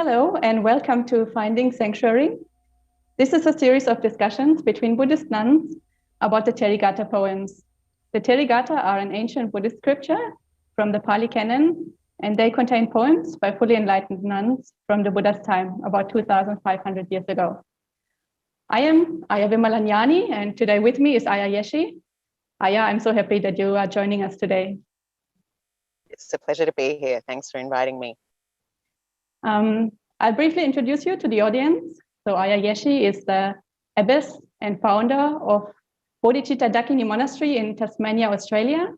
Hello, and welcome to Finding Sanctuary. This is a series of discussions between Buddhist nuns about the Therigatha poems. The Therigatha are an ancient Buddhist scripture from the Pali Canon, and they contain poems by fully enlightened nuns from the Buddha's time, about 2,500 years ago. I am Aya Vimalanyani, and today with me is Aya Yeshi. Aya, I'm so happy that you are joining us today. It's a pleasure to be here. Thanks for inviting me. I'll briefly introduce you to the audience. So Aya Yeshi is the abbess and founder of Bodhicitta Dakini Monastery in Tasmania, Australia,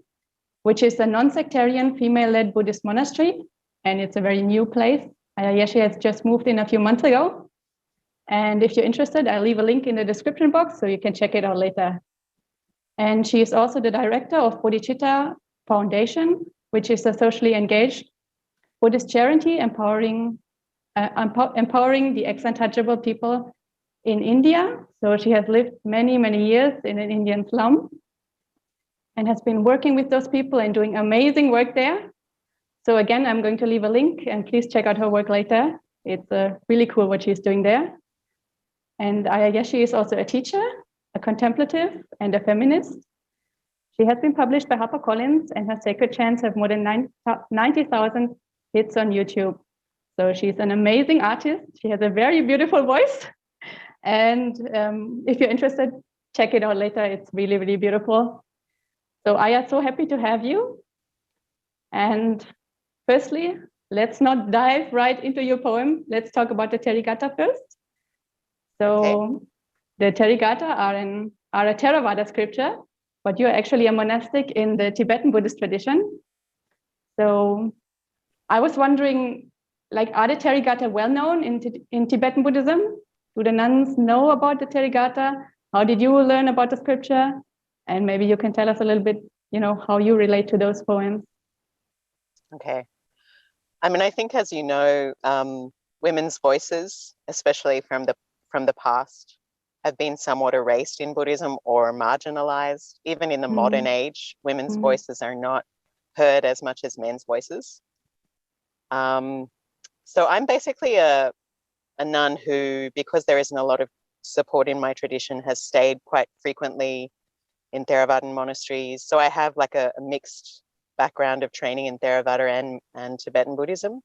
which is a non-sectarian female-led Buddhist monastery, and it's a very new place. Aya Yeshi has just moved in a few months ago. And if you're interested, I'll leave a link in the description box so you can check it out later. And she is also the director of Bodhicitta Foundation, which is a socially engaged Buddhist charity empowering the ex-untouchable people in India. So she has lived many, many years in an Indian slum and has been working with those people and doing amazing work there. So again, I'm going to leave a link and please check out her work later. It's really cool what she's doing there. And Aya Yeshi is also a teacher, a contemplative, and a feminist. She has been published by HarperCollins, and her sacred chants have more than 90,000 hits on YouTube. So she's an amazing artist. She has a very beautiful voice. And if you're interested, check it out later. It's really, really beautiful. So Aya, so happy to have you. And firstly, let's not dive right into your poem. Let's talk about the Therigatha first. So the Therigatha are a Theravada scripture, but you're actually a monastic in the Tibetan Buddhist tradition. So I was wondering, are the Therigatha well known in Tibetan Buddhism? Do the nuns know about the Therigatha? How did you learn about the scripture? And maybe you can tell us a little bit, how you relate to those poems. Okay. I mean, I think, as you know, women's voices, especially from the past, have been somewhat erased in Buddhism or marginalized. Even in the modern age, women's voices are not heard as much as men's voices. So I'm basically a nun who, because there isn't a lot of support in my tradition, has stayed quite frequently in Theravadan monasteries. So I have a mixed background of training in Theravada and Tibetan Buddhism.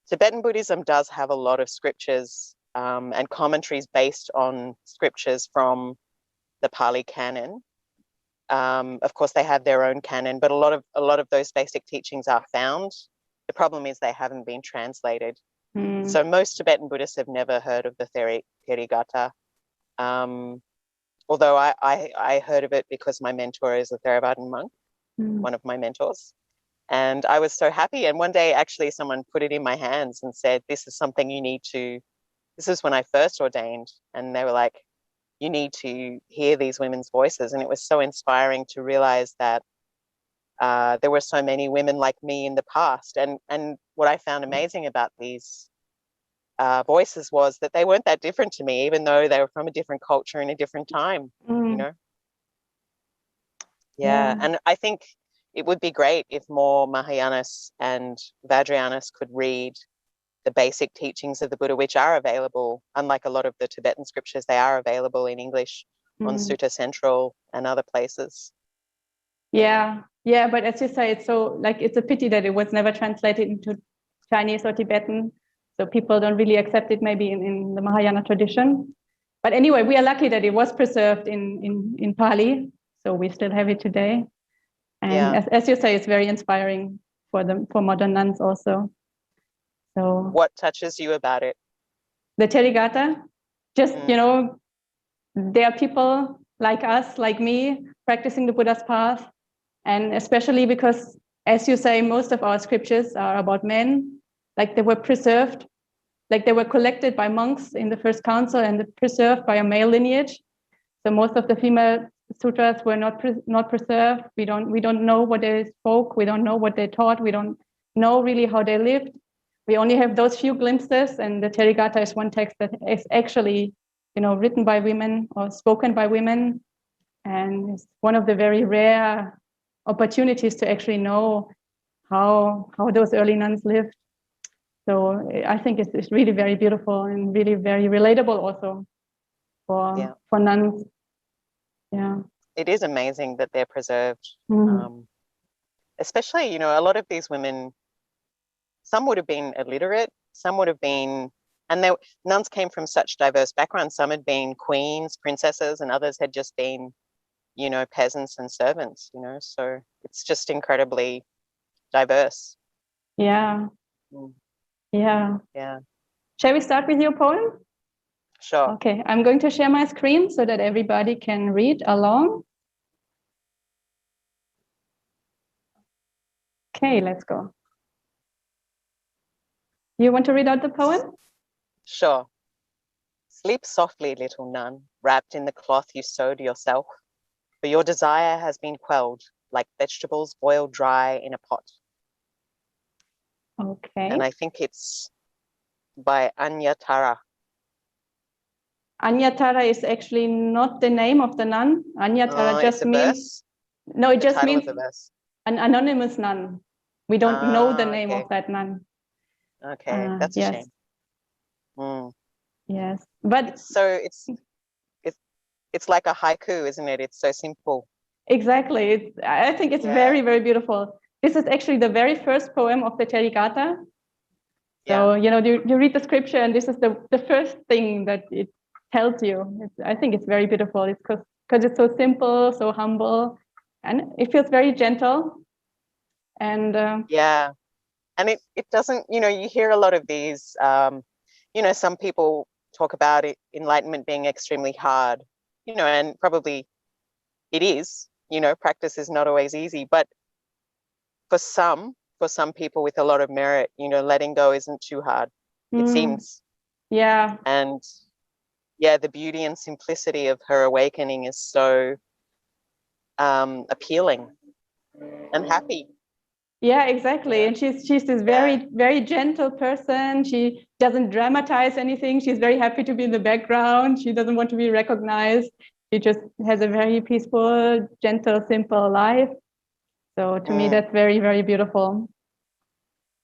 Tibetan Buddhism does have a lot of scriptures and commentaries based on scriptures from the Pali Canon. Of course, they have their own canon, but a lot of those basic teachings are found. The problem is they haven't been translated. So most Tibetan Buddhists have never heard of the Therigatha. Although I heard of it because my mentor is a Theravadan monk, one of my mentors. And I was so happy. And one day, actually, someone put it in my hands and said, this is something you need to, this is when I first ordained. And they were like, you need to hear these women's voices. And it was so inspiring to realize that there were so many women like me in the past. And what I found amazing about these voices was that they weren't that different to me, even though they were from a different culture in a different time, Yeah. And I think it would be great if more Mahayanas and Vajrayanas could read the basic teachings of the Buddha, which are available, unlike a lot of the Tibetan scriptures, they are available in English on Sutta Central and other places. Yeah, but as you say, it's a pity that it was never translated into Chinese or Tibetan, so people don't really accept it maybe in the Mahayana tradition. But anyway, we are lucky that it was preserved in Pali, so we still have it today. And as you say, it's very inspiring for modern nuns also. So what touches you about it? The Therigatha, just there are people like us, like me, practicing the Buddha's path. And especially because, as you say, most of our scriptures are about men, they were preserved, they were collected by monks in the first council and preserved by a male lineage. So most of the female sutras were not preserved. We don't know what they spoke. We don't know what they taught. We don't know really how they lived. We only have those few glimpses, and the Therigatha is one text that is actually, written by women or spoken by women, and it's one of the very rare opportunities to actually know how those early nuns lived. So I think it's really very beautiful and really very relatable also for nuns. Yeah. It is amazing that they're preserved. Mm. Especially, you know, a lot of these women, some would have been illiterate, some would have been, and nuns came from such diverse backgrounds. Some had been queens, princesses, and others had just been, you know, peasants and servants, you know, so it's just incredibly diverse. Yeah. Yeah. Yeah. Shall we start with your poem? Sure. Okay, I'm going to share my screen so that everybody can read along. Okay, let's go. You want to read out the poem? Sure. Sleep softly, little nun, wrapped in the cloth you sewed yourself, for your desire has been quelled like vegetables boiled dry in a pot. Okay. And I think it's by Anya Tara. Anya Tara is actually not the name of the nun. Anya Tara just means, no, it just means an anonymous nun. We don't know the name of that nun. Okay, that's a shame. Yes, but it's like a haiku, isn't it? It's so simple. Exactly. I think it's very, very beautiful. This is actually the very first poem of the Therigatha. So, you know, you read the scripture and this is the first thing that it tells you. I think it's very beautiful. It's because it's so simple, so humble, and it feels very gentle. And and it doesn't, you know, you hear a lot of these, you know, some people talk about it, enlightenment being extremely hard, you know, and probably it is, you know, practice is not always easy, but for some people with a lot of merit, you know, letting go isn't too hard, it seems. Yeah. And yeah, the beauty and simplicity of her awakening is so appealing and happy. Yeah, exactly. And she's this very, very gentle person. She doesn't dramatize anything. She's very happy to be in the background. She doesn't want to be recognized. She just has a very peaceful, gentle, simple life. So to me, that's very, very beautiful.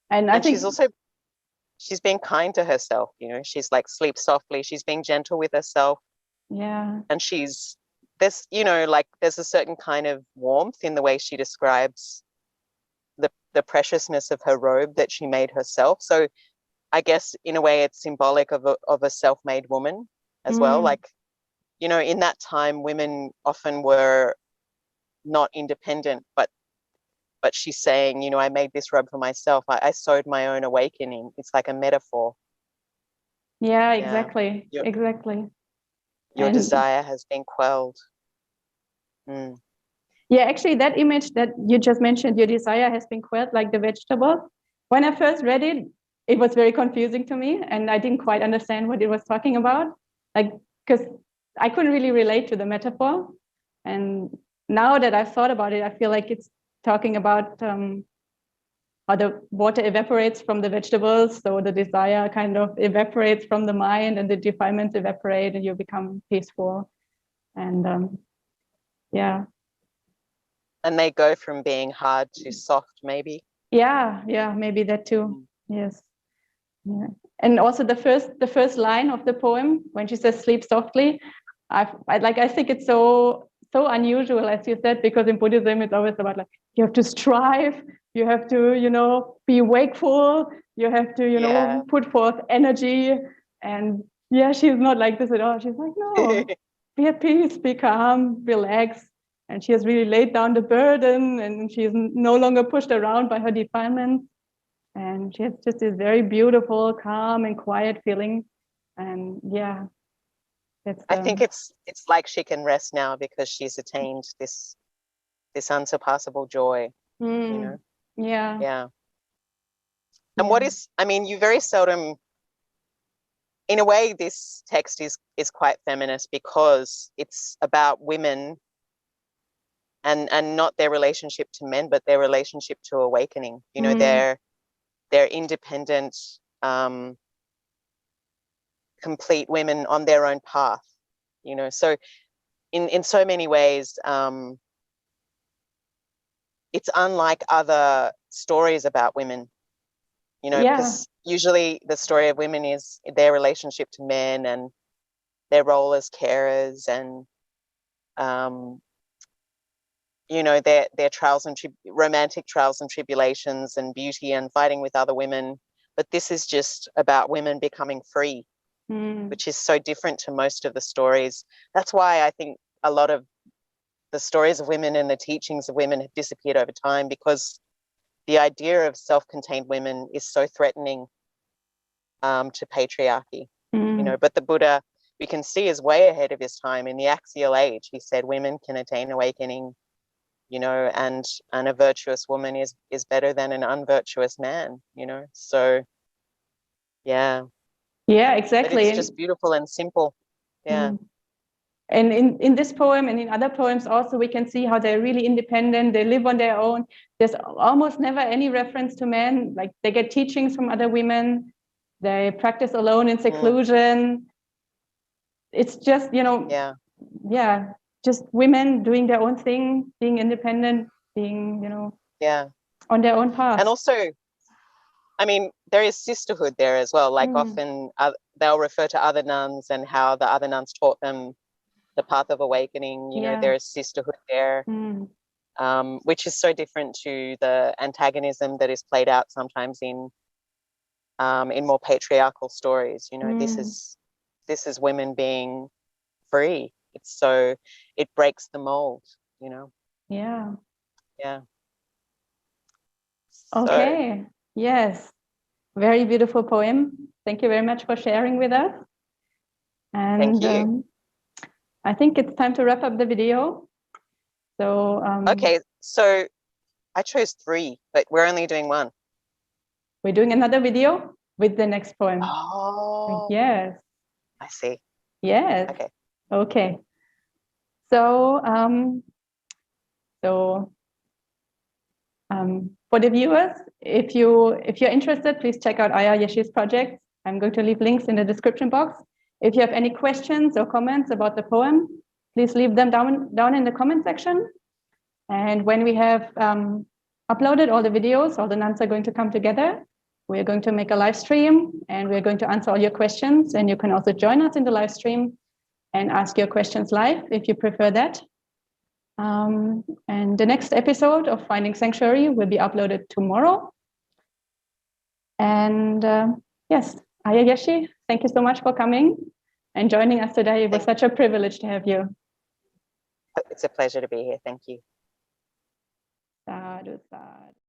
And I think she's being kind to herself, you know, she's like, sleep softly. She's being gentle with herself. Yeah. And there's, you know, like there's a certain kind of warmth in the way she describes the preciousness of her robe that she made herself. So I guess in a way it's symbolic of a self-made woman as well. Like, you know, in that time, women often were not independent, but she's saying, you know, I made this robe for myself. I sewed my own awakening. It's like a metaphor. Yeah, exactly. Exactly. Your desire has been quelled. Yeah, actually, that image that you just mentioned, your desire has been quelled like the vegetable. When I first read it, it was very confusing to me, and I didn't quite understand what it was talking about. Like, because I couldn't really relate to the metaphor. And now that I've thought about it, I feel like it's talking about how the water evaporates from the vegetables. So the desire kind of evaporates from the mind, and the defilements evaporate, and you become peaceful. And yeah. And they go from being hard to soft, maybe. Yeah, maybe that too. Yes. Yeah. And also the first line of the poem, when she says sleep softly, I think it's so unusual, as you said, because in Buddhism it's always about like you have to strive, you have to, you know, be wakeful, you have to, you know, put forth energy. And yeah, she's not like this at all. She's like, no, be at peace, be calm, relax. And she has really laid down the burden, and she's no longer pushed around by her defilements. And she has just this very beautiful, calm and quiet feeling. And yeah, I think it's like she can rest now because she's attained this unsurpassable joy. You know? Yeah. And what is, I mean, you very seldom, in a way, this text is quite feminist because it's about women and not their relationship to men, but their relationship to awakening. You know, they're independent, complete women on their own path. You know, so in so many ways, it's unlike other stories about women. you know, because usually the story of women is their relationship to men and their role as carers and, you know, their trials and romantic trials and tribulations and beauty and fighting with other women. But this is just about women becoming free, which is so different to most of the stories. That's why I think a lot of the stories of women and the teachings of women have disappeared over time, because the idea of self-contained women is so threatening to patriarchy, you know. But the Buddha, we can see, is way ahead of his time. In the Axial Age, he said women can attain awakening, you know, and a virtuous woman is better than an unvirtuous man, you know. So yeah, exactly. But it's just beautiful and simple. And in this poem and in other poems also, we can see how they're really independent. They live on their own. There's almost never any reference to men. Like, they get teachings from other women. They practice alone in seclusion. It's just, you know, just women doing their own thing, being independent, being, you know, on their own path. And also, I mean, there is sisterhood there as well. Like often they'll refer to other nuns and how the other nuns taught them the path of awakening. You know, there is sisterhood there, which is so different to the antagonism that is played out sometimes in more patriarchal stories. You know, this is women being free. It's so, it breaks the mold, you know. Okay. Yes. Very beautiful poem. Thank you very much for sharing with us. And thank you. I think it's time to wrap up the video. So okay, so I chose 3, but we're only doing 1. We're doing another video with the next poem. Oh, yes. I see. Yes. Okay. Okay. So for the viewers, if you're interested, please check out Aya Yeshe's project. I'm going to leave links in the description box. If you have any questions or comments about the poem, please leave them down in the comment section. And when we have uploaded all the videos, all the nuns are going to come together. We're going to make a live stream and we're going to answer all your questions. And you can also join us in the live stream and ask your questions live if you prefer that. And the next episode of Finding Sanctuary will be uploaded tomorrow. And yes, Aya Yeshe, thank you so much for coming and joining us today. It was such a privilege to have you. It's a pleasure to be here. Thank you. Sadhu, sadhu.